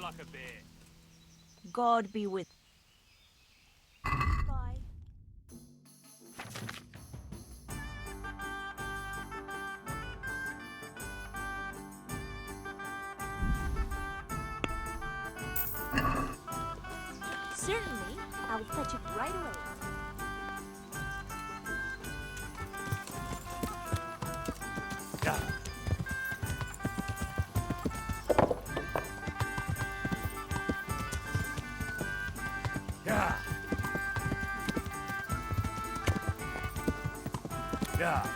like a bear. God be with. Bye. Certainly, I'll fetch it right away. Yeah. Yeah. Yeah.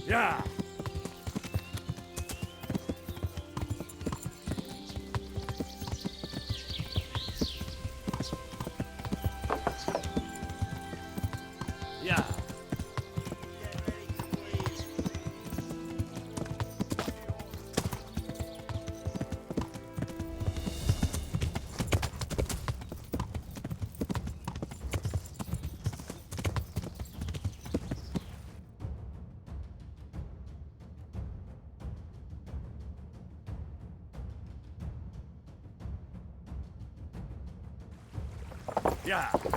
Yeah. Yeah. Yeah.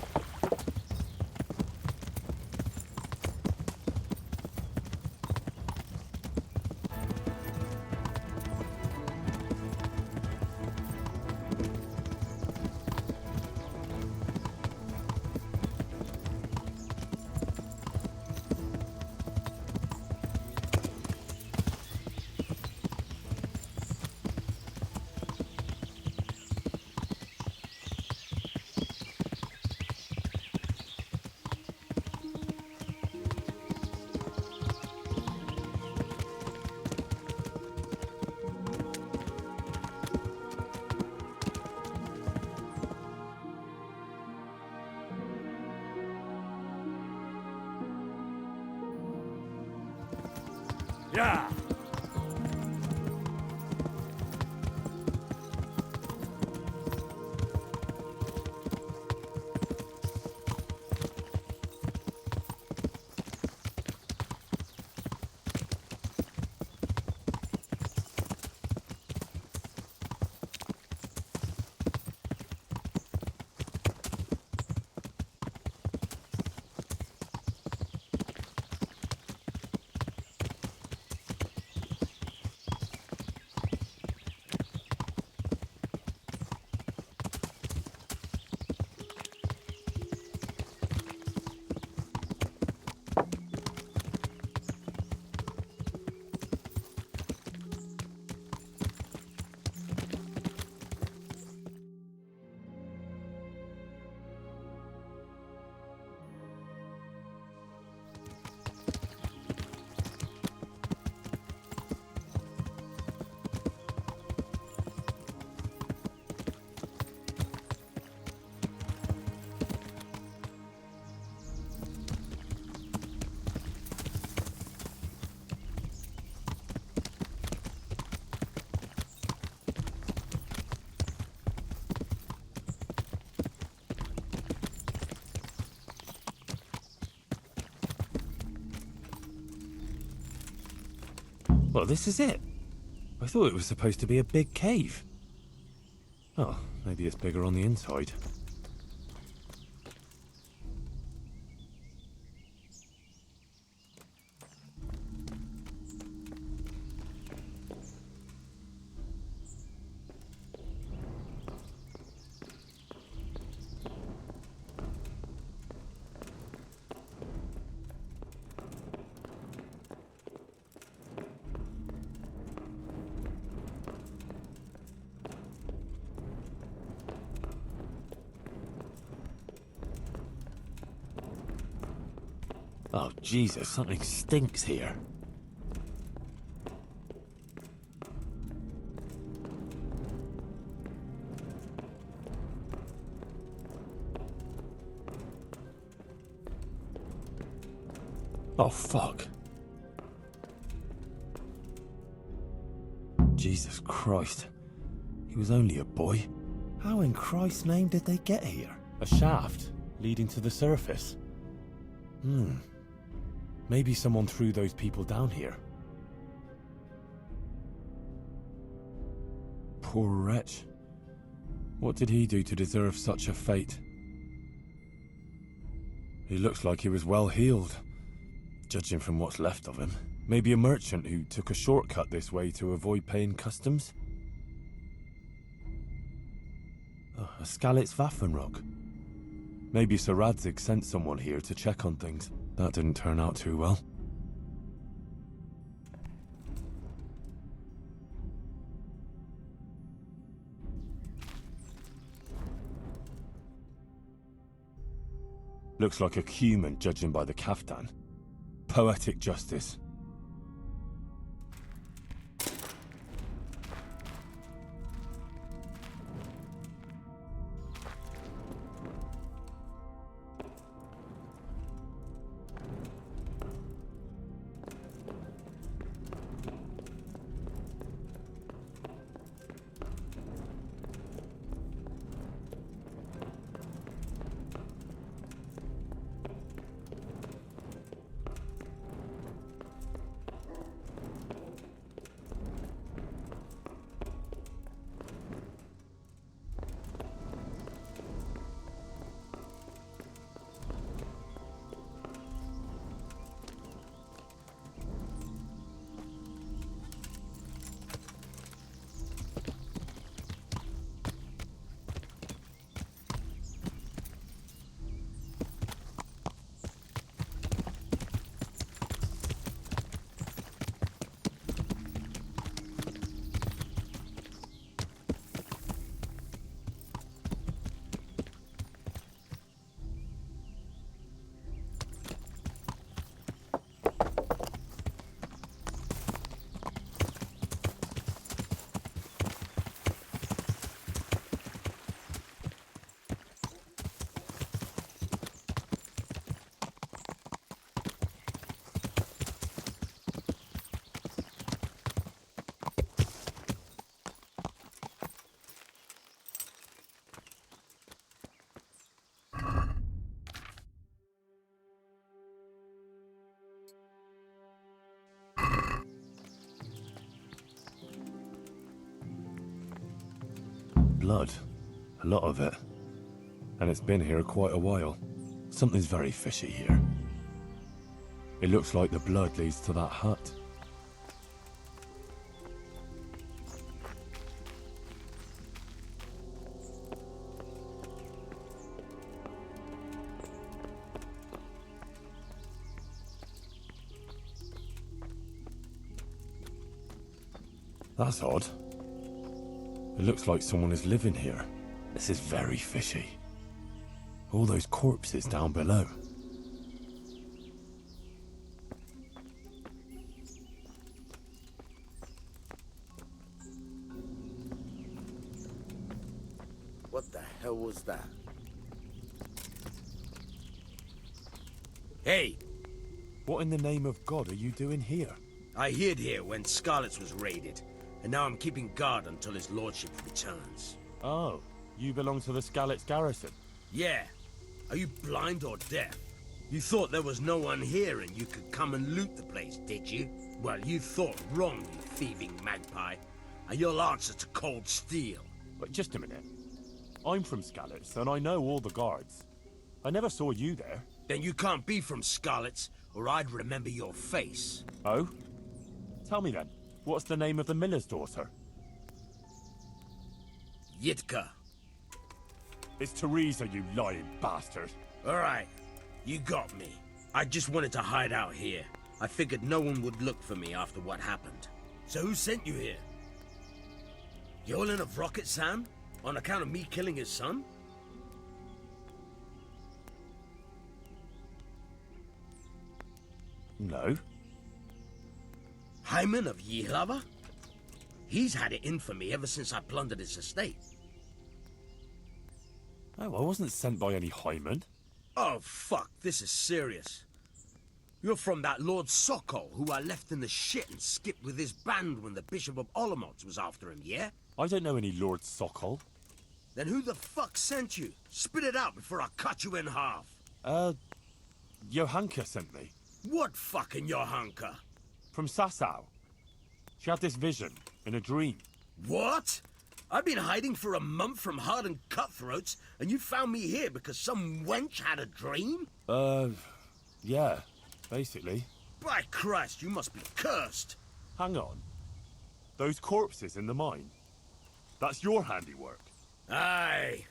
Yeah. Well, this is it. I thought it was supposed to be a big cave. Oh, maybe it's bigger on the inside. Oh, Jesus, something stinks here. Oh, fuck. Jesus Christ. He was only a boy. How in Christ's name did they get here? A shaft leading to the surface. Maybe someone threw those people down here. Poor wretch. What did he do to deserve such a fate? He looks like he was well healed, judging from what's left of him. Maybe a merchant who took a shortcut this way to avoid paying customs? Oh, a Skalitz Waffenrock. Maybe Sir Radzig sent someone here to check on things. That didn't turn out too well. Looks like a human, judging by the kaftan. Poetic justice. Blood. A lot of it. And it's been here quite a while. Something's very fishy here. It looks like the blood leads to that hut. That's odd. It looks like someone is living here. This is very fishy. All those corpses down below. What the hell was that? Hey! What in the name of God are you doing here? I hid here when Skalitz was raided, and now I'm keeping guard until his lordship returns. Oh, you belong to the Skalitz garrison? Yeah. Are you blind or deaf? You thought there was no one here and you could come and loot the place, did you? Well, you thought wrong, you thieving magpie. And you'll answer to cold steel. But just a minute. I'm from Skalitz, and I know all the guards. I never saw you there. Then you can't be from Skalitz, or I'd remember your face. Oh? Tell me then, what's the name of the miller's daughter? Yitka. It's Teresa, you lying bastard. Alright, you got me. I just wanted to hide out here. I figured no one would look for me after what happened. So who sent you here? Yolan of Rocket Sam? On account of me killing his son? No. Hyman of Yihlava? He's had it in for me ever since I plundered his estate. Oh, I wasn't sent by any Hyman. Oh, fuck, this is serious. You're from that Lord Sokol who I left in the shit and skipped with his band when the Bishop of Olomouc was after him, yeah? I don't know any Lord Sokol. Then who the fuck sent you? Spit it out before I cut you in half. Johanka sent me. What fucking Johanka? From Sasau. She had this vision, in a dream. What? I've been hiding for a month from hardened cutthroats, and you found me here because some wench had a dream? Yeah, basically. By Christ, you must be cursed. Hang on. Those corpses in the mine? That's your handiwork. Aye.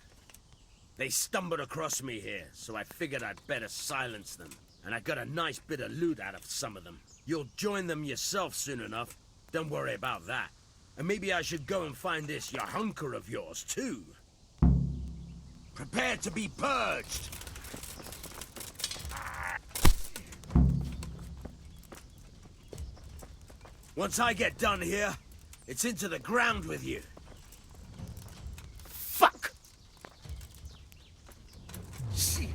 They stumbled across me here, so I figured I'd better silence them. And I got a nice bit of loot out of some of them. You'll join them yourself soon enough. Don't worry about that. And maybe I should go and find this Johanka of yours, too. Prepare to be purged! Once I get done here, it's into the ground with you. Fuck! Shit.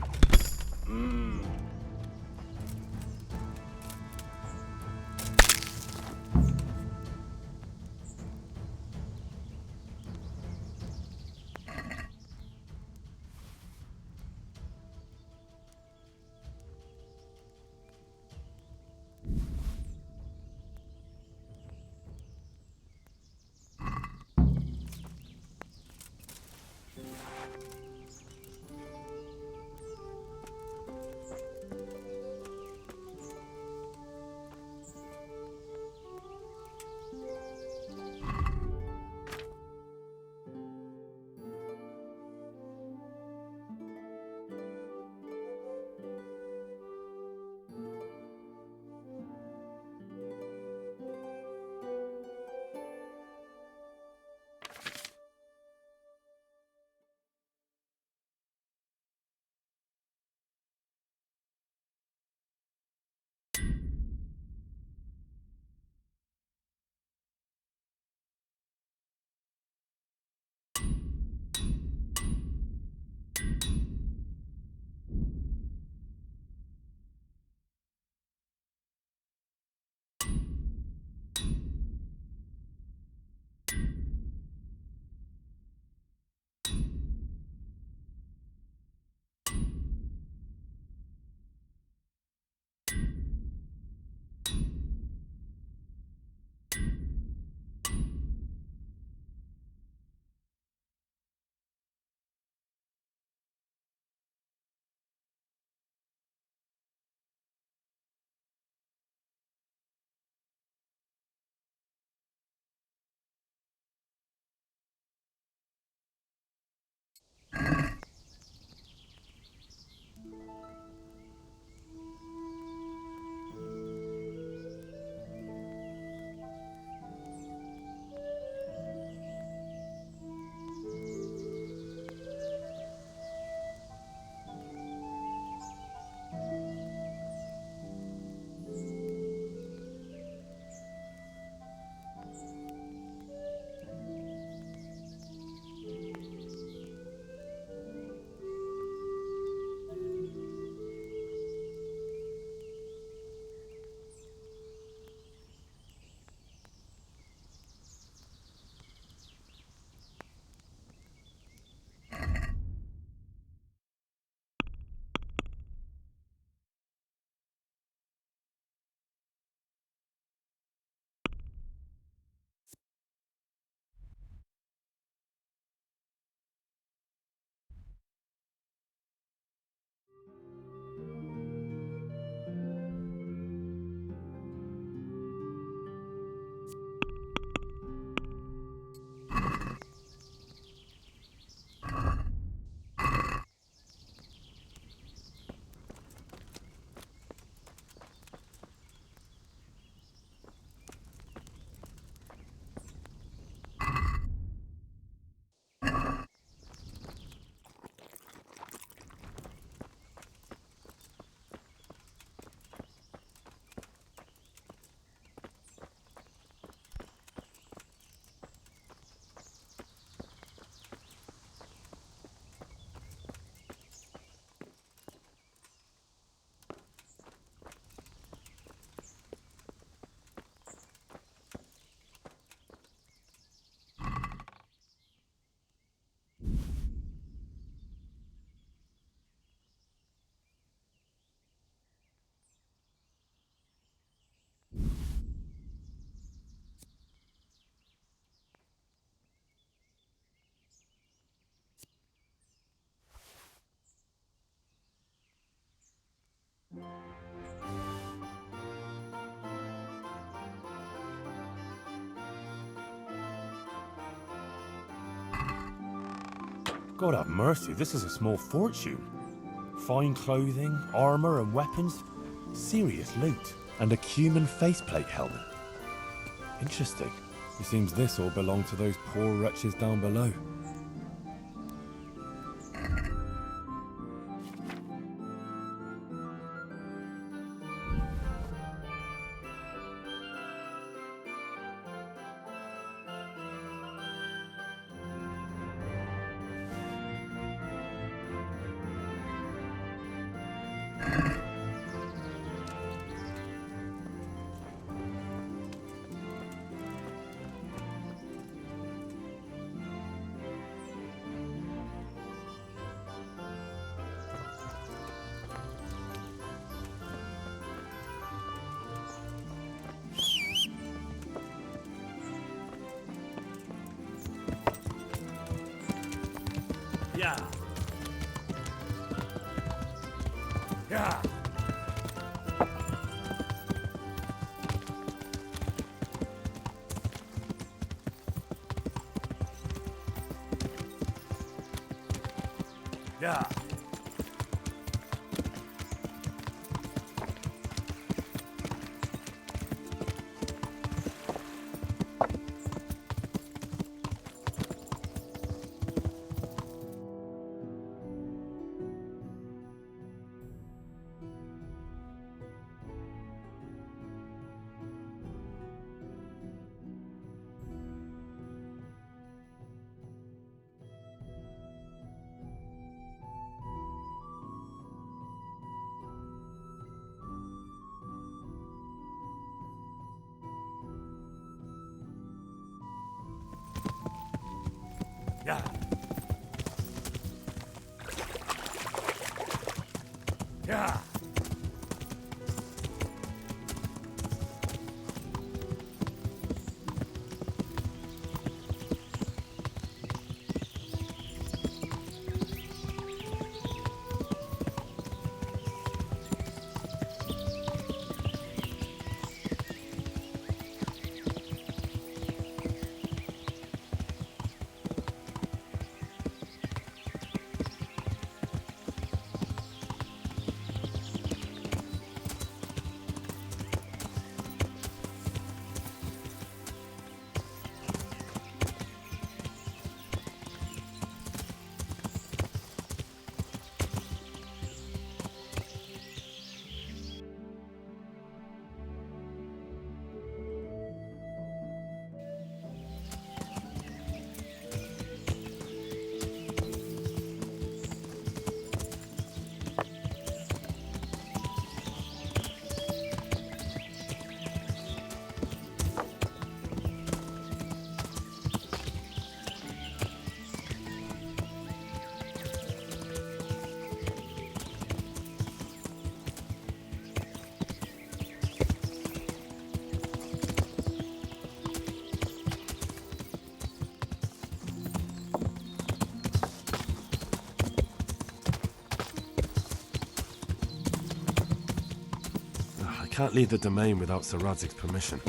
God have mercy, this is a small fortune. Fine clothing, armor and weapons. Serious loot. And a cumin faceplate helmet. Interesting. It seems this all belonged to those poor wretches down below. Yeah. Yeah. Yeah. Yeah. Yeah. I can't leave the domain without Sir Radzig's permission.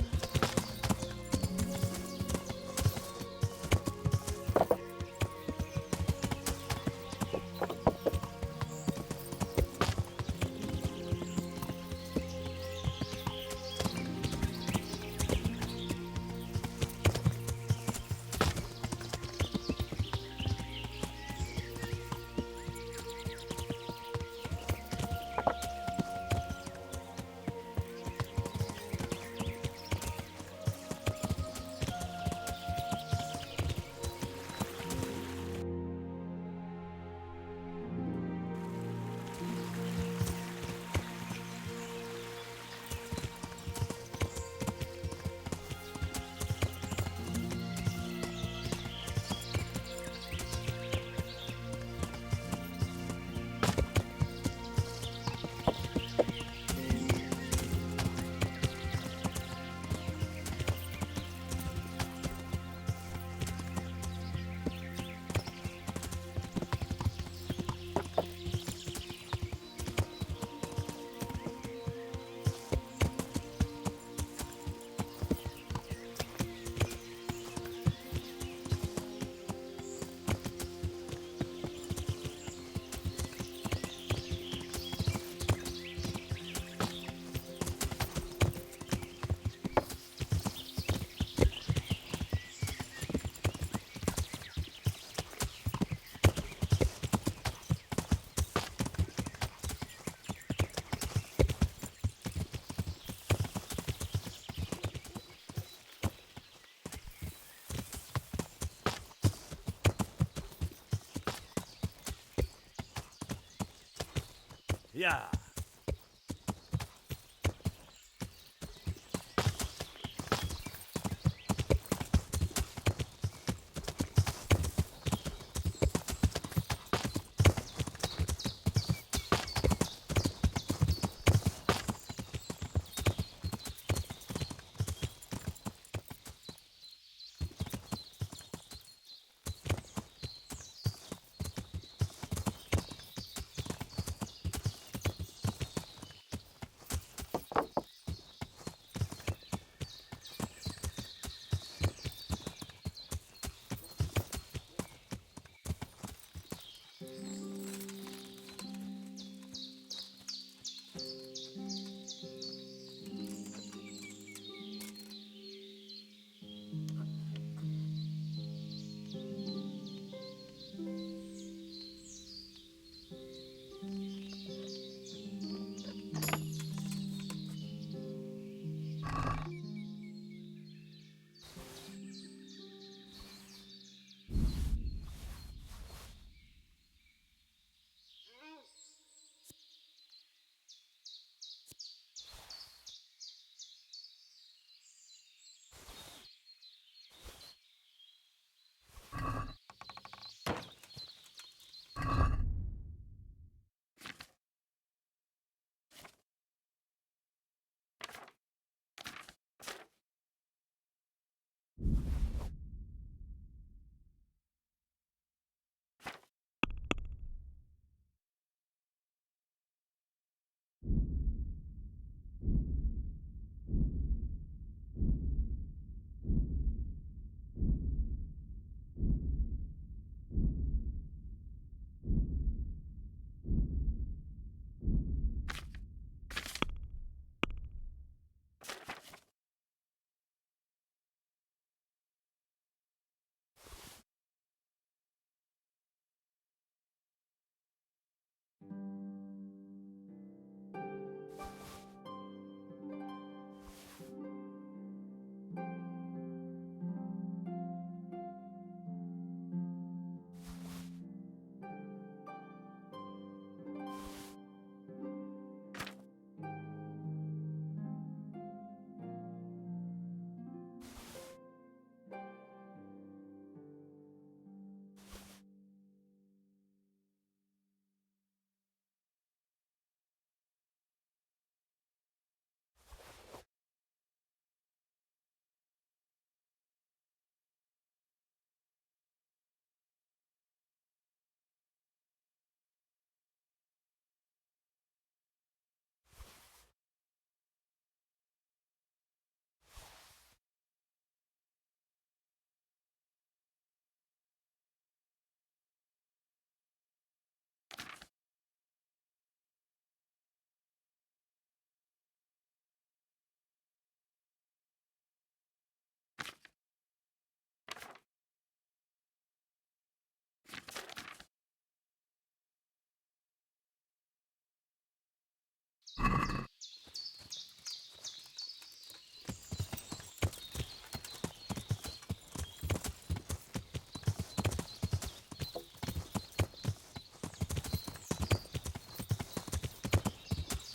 Yeah.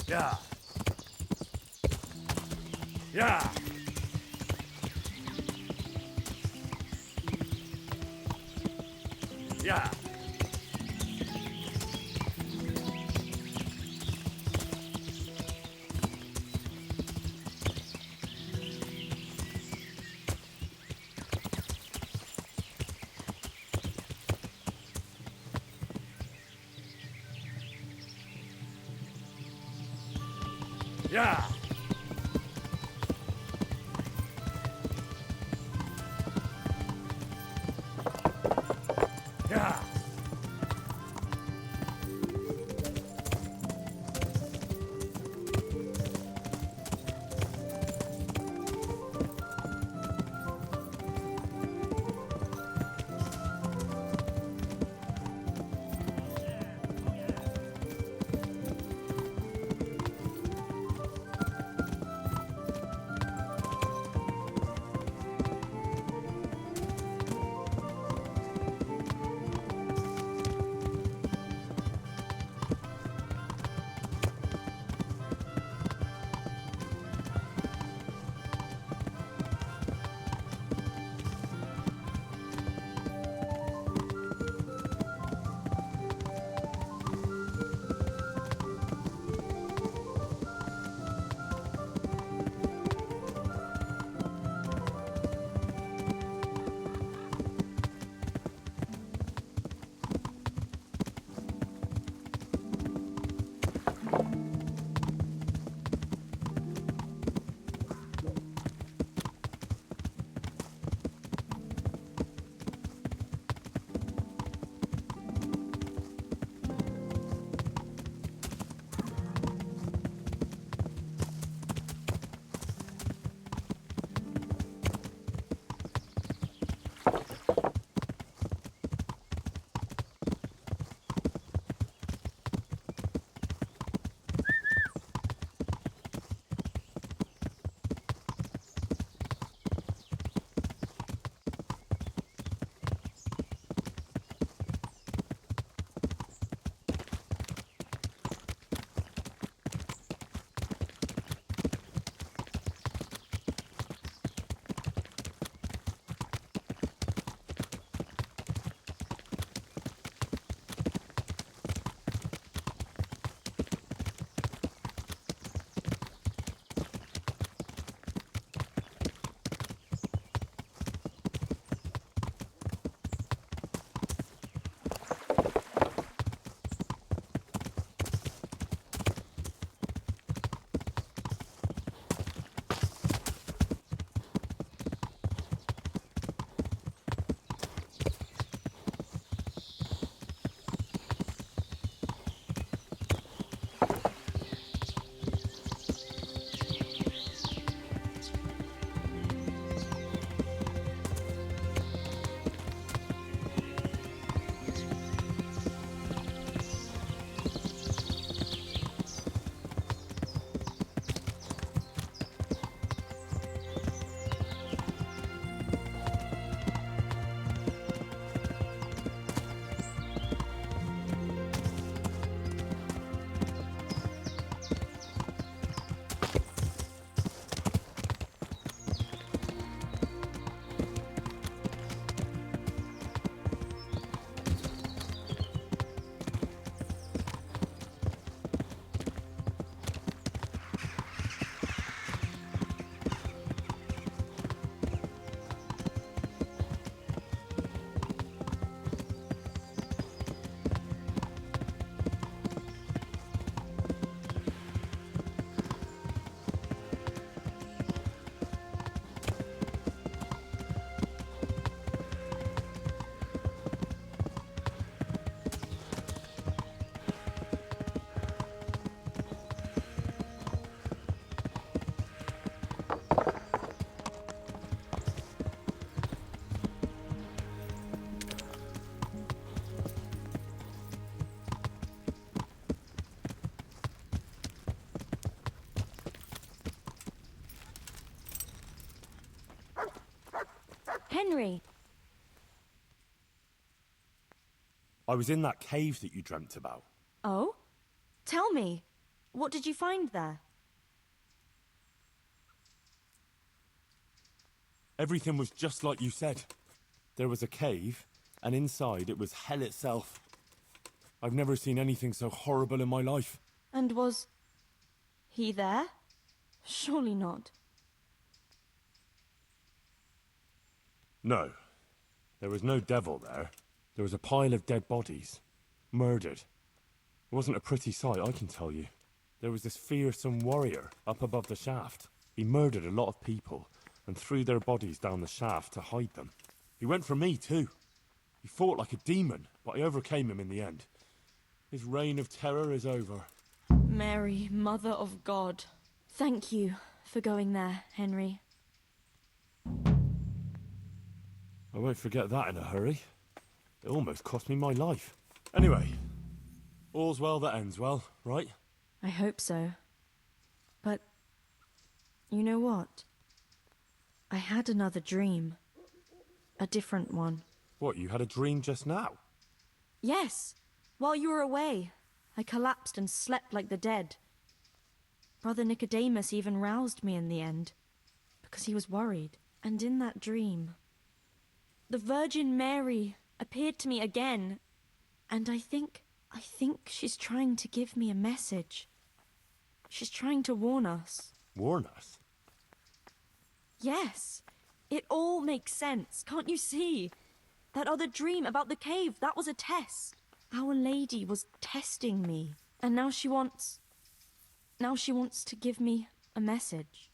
Yeah. Yeah. Yeah. Yeah. Yeah. Henry. I was in that cave that you dreamt about. Oh? Tell me. What did you find there? Everything was just like you said. There was a cave, and inside it was hell itself. I've never seen anything so horrible in my life. And was he there? Surely not. No. There was no devil there. There was a pile of dead bodies. Murdered. It wasn't a pretty sight, I can tell you. There was this fearsome warrior up above the shaft. He murdered a lot of people and threw their bodies down the shaft to hide them. He went for me too. He fought like a demon, but I overcame him in the end. His reign of terror is over. Mary, Mother of God. Thank you for going there, Henry. I won't forget that in a hurry. It almost cost me my life. Anyway, all's well that ends well, right? I hope so. But you know what? I had another dream. A different one. What, you had a dream just now? Yes. While you were away, I collapsed and slept like the dead. Brother Nicodemus even roused me in the end, because he was worried. And in that dream, the Virgin Mary appeared to me again, and I think she's trying to give me a message. She's trying to warn us. Warn us? Yes. It all makes sense, can't you see? That other dream about the cave, that was a test. Our Lady was testing me, and now she wants to give me a message.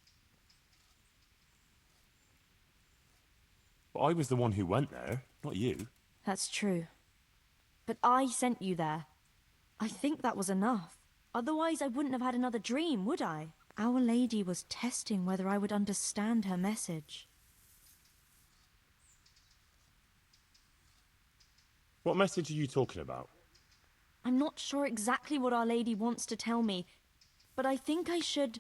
But I was the one who went there, not you. That's true. But I sent you there. I think that was enough. Otherwise I wouldn't have had another dream, would I? Our Lady was testing whether I would understand her message. What message are you talking about? I'm not sure exactly what Our Lady wants to tell me, but I think I should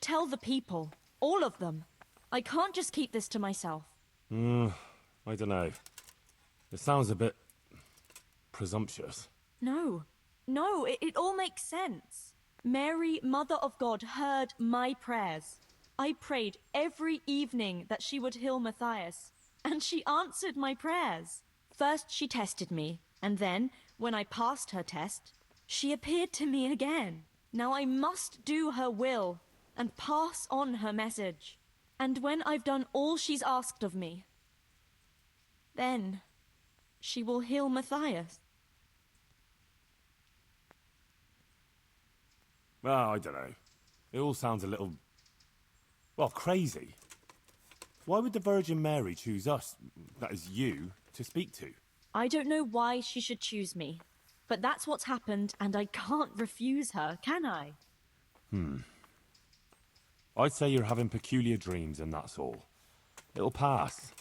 tell the people. All of them. I can't just keep this to myself. I don't know. It sounds a bit presumptuous. No, it all makes sense. Mary, Mother of God, heard my prayers. I prayed every evening that she would heal Matthias, and she answered my prayers. First she tested me, and then, when I passed her test, she appeared to me again. Now I must do her will, and pass on her message. And when I've done all she's asked of me, then she will heal Matthias. Well, I don't know. It all sounds a little... well, crazy. Why would the Virgin Mary choose us, that is you, to speak to? I don't know why she should choose me, but that's what's happened, and I can't refuse her, can I? I'd say you're having peculiar dreams and that's all. It'll pass.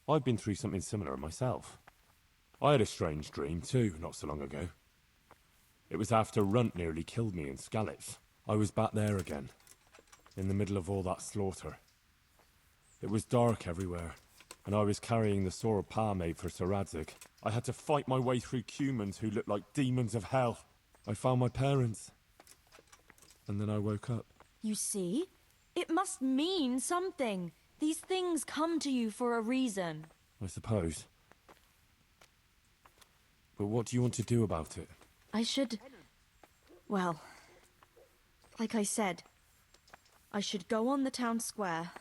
I've been through something similar myself. I had a strange dream too, not so long ago. It was after Runt nearly killed me in Skalitz. I was back there again, in the middle of all that slaughter. It was dark everywhere, and I was carrying the sword Pa made for Sir Radzig. I had to fight my way through humans who looked like demons of hell. I found my parents, and then I woke up. You see? It must mean something. These things come to you for a reason. I suppose. But what do you want to do about it? Well, like I said, I should go on the town square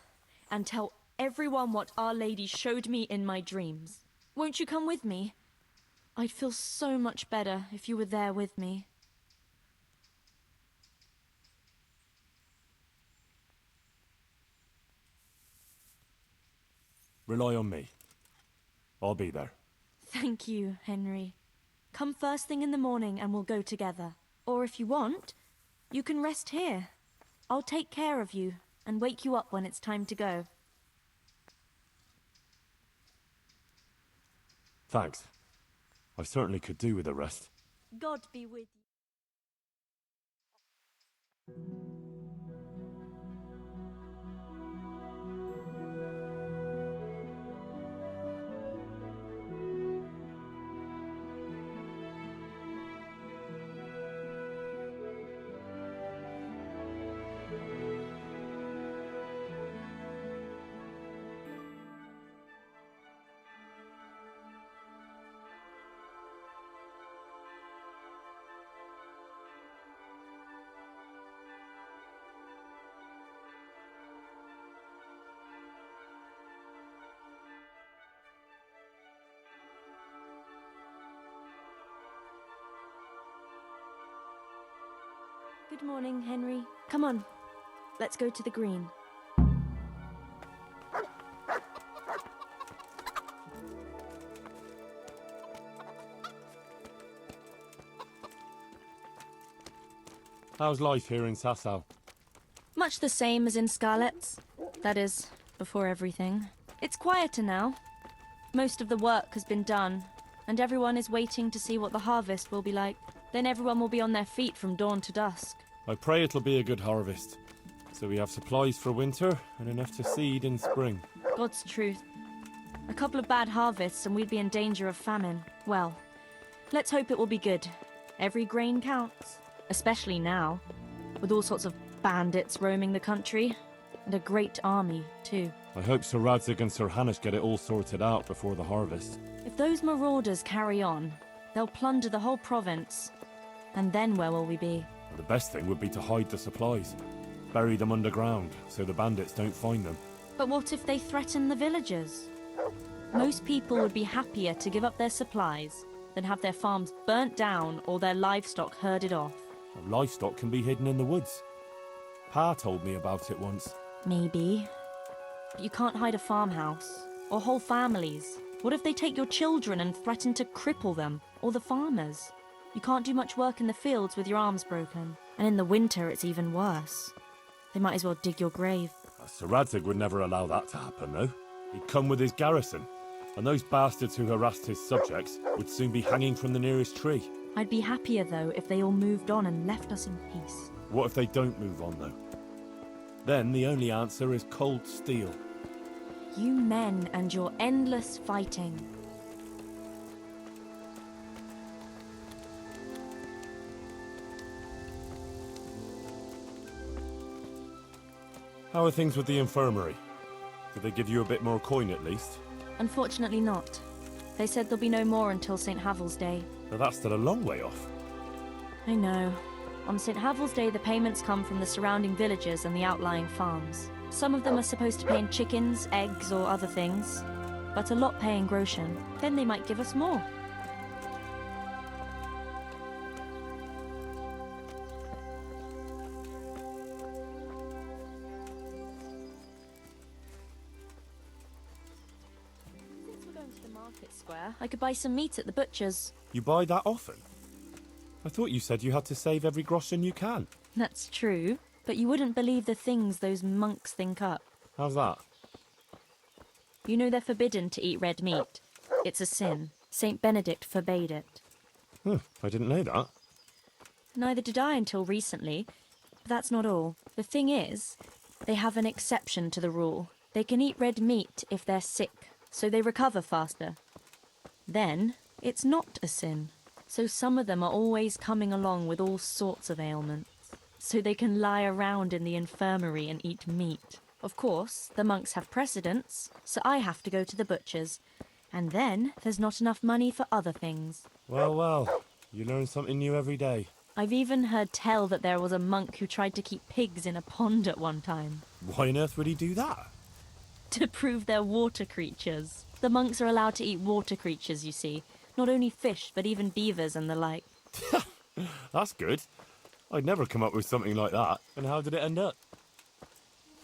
and tell everyone what Our Lady showed me in my dreams. Won't you come with me? I'd feel so much better if you were there with me. Rely on me. I'll be there. Thank you, Henry. Come first thing in the morning and we'll go together. Or if you want, you can rest here. I'll take care of you and wake you up when it's time to go. Thanks. I certainly could do with a rest. God be with you. Good morning, Henry. Come on, let's go to the green. How's life here in Sasau? Much the same as in Scarlet's. That is, before everything. It's quieter now. Most of the work has been done, and everyone is waiting to see what the harvest will be like. Then everyone will be on their feet from dawn to dusk. I pray it'll be a good harvest, so we have supplies for winter and enough to seed in spring. God's truth. A couple of bad harvests and we'd be in danger of famine. Well, let's hope it will be good. Every grain counts. Especially now, with all sorts of bandits roaming the country. And a great army, too. I hope Sir Radzig and Sir Hanush get it all sorted out before the harvest. If those marauders carry on, they'll plunder the whole province. And then where will we be? The best thing would be to hide the supplies. Bury them underground, so the bandits don't find them. But what if they threaten the villagers? Most people would be happier to give up their supplies than have their farms burnt down or their livestock herded off. Livestock can be hidden in the woods. Pa told me about it once. Maybe. But you can't hide a farmhouse. Or whole families. What if they take your children and threaten to cripple them? Or the farmers? You can't do much work in the fields with your arms broken. And in the winter it's even worse. They might as well dig your grave. Sir Radzig would never allow that to happen, though. He'd come with his garrison. And those bastards who harassed his subjects would soon be hanging from the nearest tree. I'd be happier, though, if they all moved on and left us in peace. What if they don't move on, though? Then the only answer is cold steel. You men and your endless fighting. How are things with the infirmary? Did they give you a bit more coin at least? Unfortunately not. They said there'll be no more until St. Havel's Day. But that's still a long way off. I know. On St. Havel's Day, the payments come from the surrounding villages and the outlying farms. Some of them are supposed to pay in chickens, eggs, or other things, but a lot pay in groschen. Then they might give us more. Since we're going to the market square, I could buy some meat at the butcher's. You buy that often? I thought you said you had to save every groschen you can. That's true, but you wouldn't believe the things those monks think up. How's that? You know they're forbidden to eat red meat. It's a sin. Saint Benedict forbade it. I didn't know that. Neither did I until recently. But that's not all. The thing is, they have an exception to the rule. They can eat red meat if they're sick, so they recover faster. Then, it's not a sin. So some of them are always coming along with all sorts of ailments. So they can lie around in the infirmary and eat meat. Of course, the monks have precedence, so I have to go to the butcher's. And then there's not enough money for other things. Well, you learn something new every day. I've even heard tell that there was a monk who tried to keep pigs in a pond at one time. Why on earth would he do that? To prove they're water creatures. The monks are allowed to eat water creatures, you see. Not only fish, but even beavers and the like. That's good. I'd never come up with something like that. And how did it end up?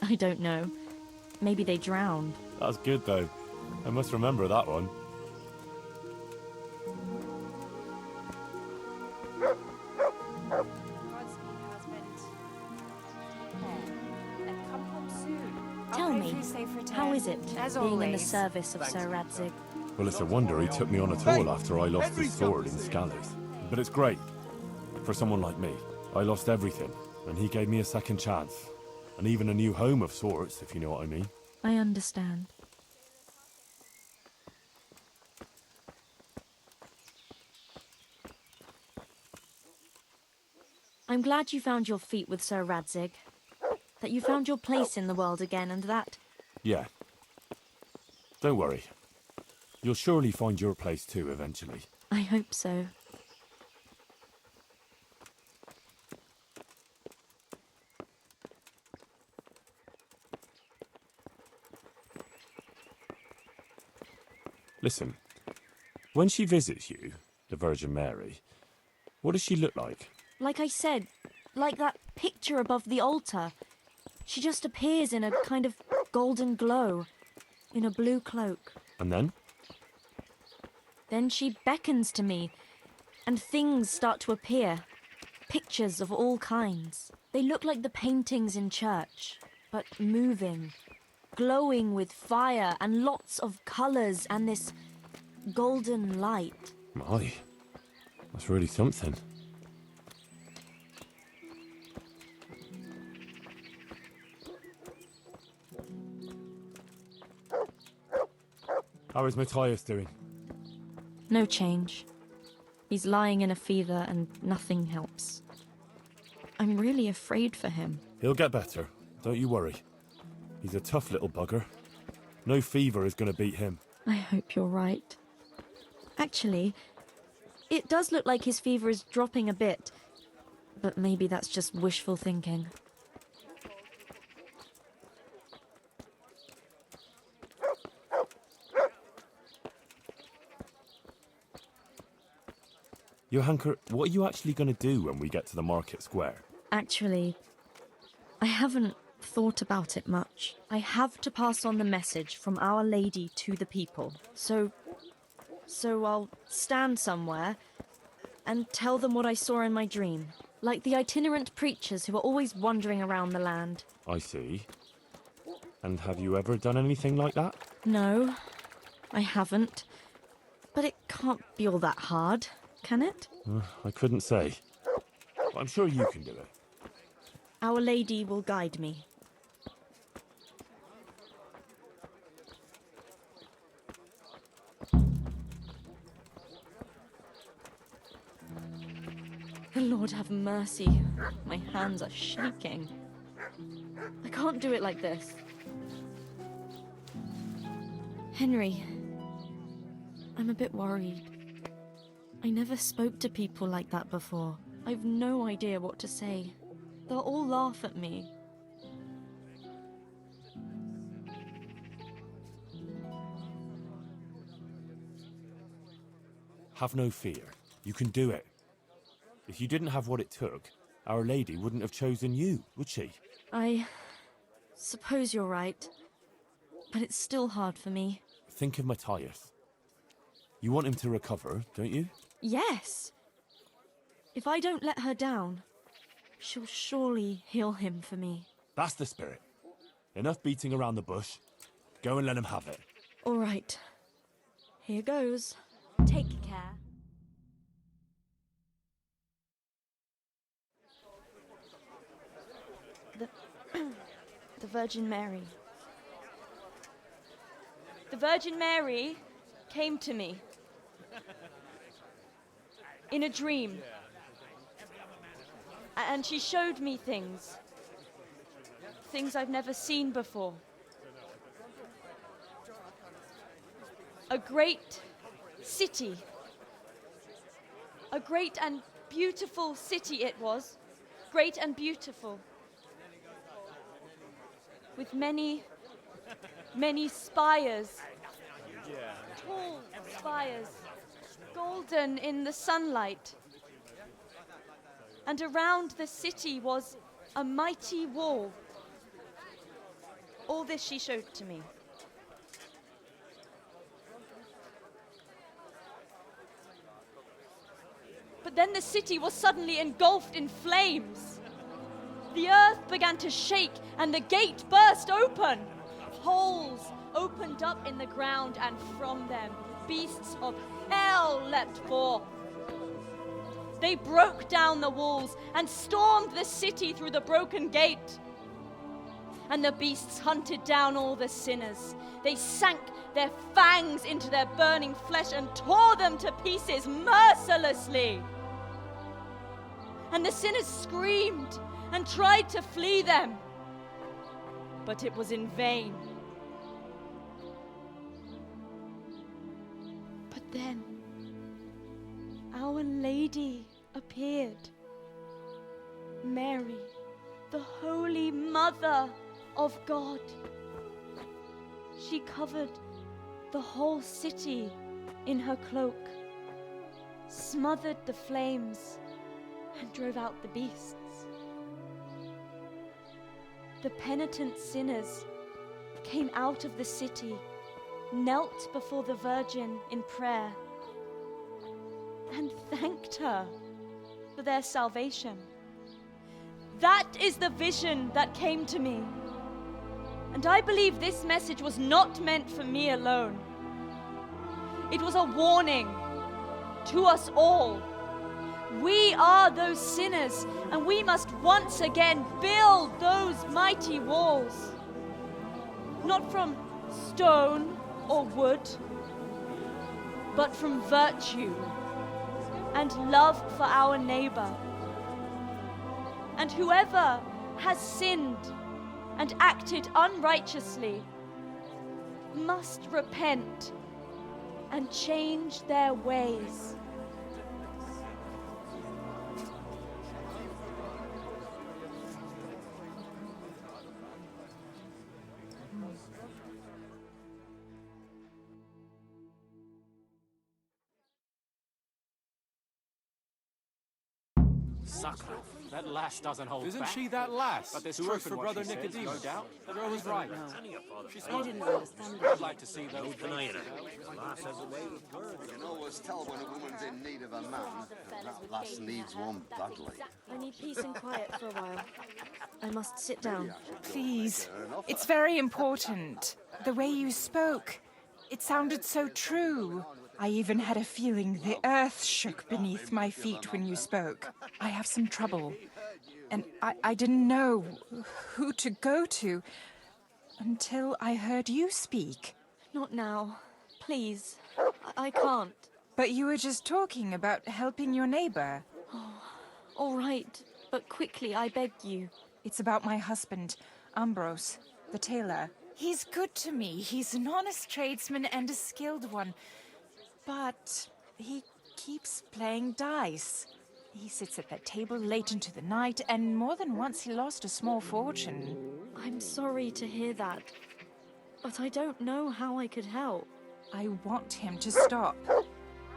I don't know. Maybe they drowned. That's good, though. I must remember that one. Tell me, how is it being in the service of Sir Radzig? Well, it's a wonder he took me on at all after I lost his sword in Scallies. But it's great. For someone like me. I lost everything, and he gave me a second chance. And even a new home of sorts, if you know what I mean. I understand. I'm glad you found your feet with Sir Radzig. That you found your place in the world again, and that... Yeah. Don't worry. You'll surely find your place too, eventually. I hope so. Listen, when she visits you, the Virgin Mary, what does she look like? Like I said, like that picture above the altar. She just appears in a kind of golden glow, in a blue cloak. And then? Then she beckons to me, and things start to appear. Pictures of all kinds. They look like the paintings in church, but moving, glowing with fire and lots of colours and this golden light. My, that's really something. How is Matthias doing? No change. He's lying in a fever and nothing helps. I'm really afraid for him. He'll get better, don't you worry. He's a tough little bugger. No fever is going to beat him. I hope you're right. Actually, it does look like his fever is dropping a bit, but maybe that's just wishful thinking. Johanka, what are you actually going to do when we get to the market square? Actually, I haven't thought about it much. I have to pass on the message from Our Lady to the people. So I'll stand somewhere and tell them what I saw in my dream. Like the itinerant preachers who are always wandering around the land. I see. And have you ever done anything like that? No, I haven't. But it can't be all that hard, can it? I couldn't say. But I'm sure you can do it. Our Lady will guide me. The Lord have mercy. My hands are shaking. I can't do it like this. Henry, I'm a bit worried. I never spoke to people like that before. I've no idea what to say. They'll all laugh at me. Have no fear. You can do it. If you didn't have what it took, Our Lady wouldn't have chosen you, would she? I suppose you're right. But it's still hard for me. Think of Matthias. You want him to recover, don't you? Yes! If I don't let her down, she'll surely heal him for me. That's the spirit. Enough beating around the bush. Go and let him have it. All right. Here goes. Take care. The Virgin Mary. The Virgin Mary came to me in a dream. And she showed me things. Things I've never seen before. A great city. A great and beautiful city it was. Great and beautiful. With many spires. Tall spires. Golden in the sunlight. And around the city was a mighty wall. All this she showed to me. But then the city was suddenly engulfed in flames. The earth began to shake and the gate burst open. Holes opened up in the ground and from them beasts of hell leapt forth. They broke down the walls and stormed the city through the broken gate. And the beasts hunted down all the sinners. They sank their fangs into their burning flesh and tore them to pieces mercilessly. And the sinners screamed and tried to flee them, but it was in vain. But then, Our Lady appeared. Mary, the Holy Mother of God. She covered the whole city in her cloak, smothered the flames, and drove out the beasts. the penitent sinners came out of the city, knelt before the Virgin in prayer, and thanked her for their salvation. That is the vision that came to me. And I believe this message was not meant for me alone. It was a warning to us all. We are those sinners, and we must once again build those mighty walls. Not from stone or wood, but from virtue and love for our neighbor. And whoever has sinned and acted unrighteously must repent and change their ways. Sucker. That lass doesn't hold Isn't back. she that lass? But there's who truth works for in what Brother she says, Nicodemus? no doubt. The girl was right. She's I didn't understand I'd like to see those You can always tell when a woman's in need of a man, and that lass needs one badly. I need peace and quiet for a while. I must sit down. Please. It's very important. The way you spoke. It sounded so true. I even had a feeling the earth shook beneath my feet when you spoke. I have some trouble. And I didn't know who to go to until I heard you speak. Not now. Please. I can't. But you were just talking about helping your neighbor. All right, but quickly, I beg you. It's about my husband, Ambrose, the tailor. He's good to me. He's an honest tradesman and a skilled one. But he keeps playing dice. He sits at that table late into the night, and more than once he lost a small fortune. I'm sorry to hear that, but I don't know how I could help. I want him to stop,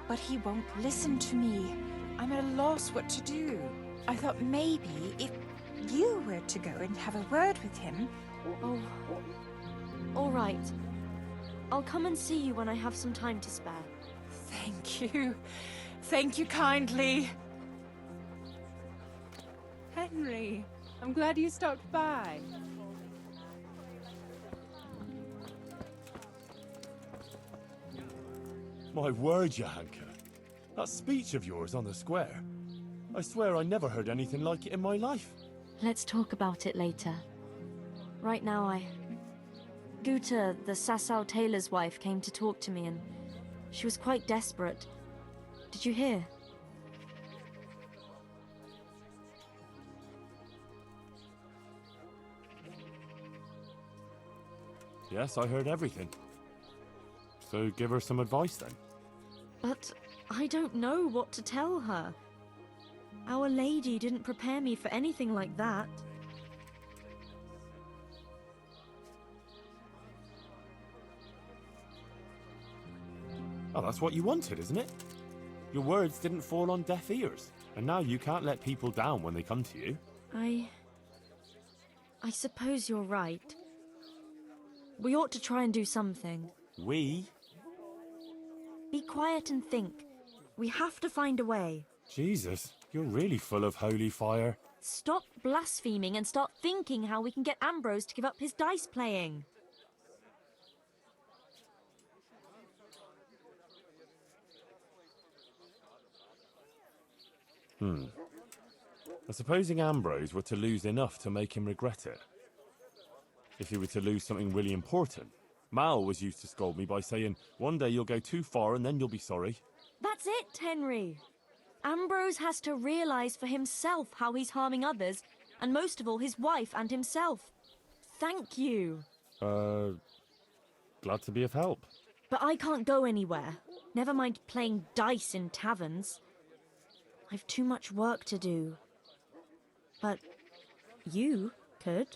but he won't listen to me. I'm at a loss what to do. I thought maybe if you were to go and have a word with him... Oh, all right. I'll come and see you when I have some time to spare. Thank you. Thank you kindly. Henry, I'm glad you stopped by. My word, Johanka. That speech of yours on the square. I swear I never heard anything like it in my life. Let's talk about it later. Right now, Guta, the Sasau tailor's wife, came to talk to me, and she was quite desperate. Did you hear? Yes, I heard everything. So give her some advice then. But I don't know what to tell her. Our Lady didn't prepare me for anything like that. Oh, that's what you wanted, isn't it? Your words didn't fall on deaf ears, and now you can't let people down when they come to you. I suppose you're right. We ought to try and do something. We? Be quiet and think. We have to find a way. Jesus, you're really full of holy fire. Stop blaspheming and start thinking how we can get Ambrose to give up his dice playing. Supposing Ambrose were to lose enough to make him regret it. If he were to lose something really important. Mal was used to scold me by saying, one day you'll go too far and then you'll be sorry. That's it, Henry. Ambrose has to realize for himself how he's harming others, and most of all his wife and himself. Thank you. Glad to be of help. But I can't go anywhere. Never mind playing dice in taverns. I've too much work to do. But you could.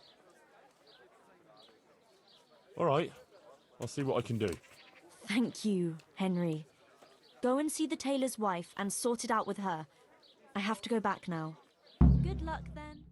All right, I'll see what I can do. Thank you, Henry. Go and see the tailor's wife and sort it out with her. I have to go back now. Good luck, then.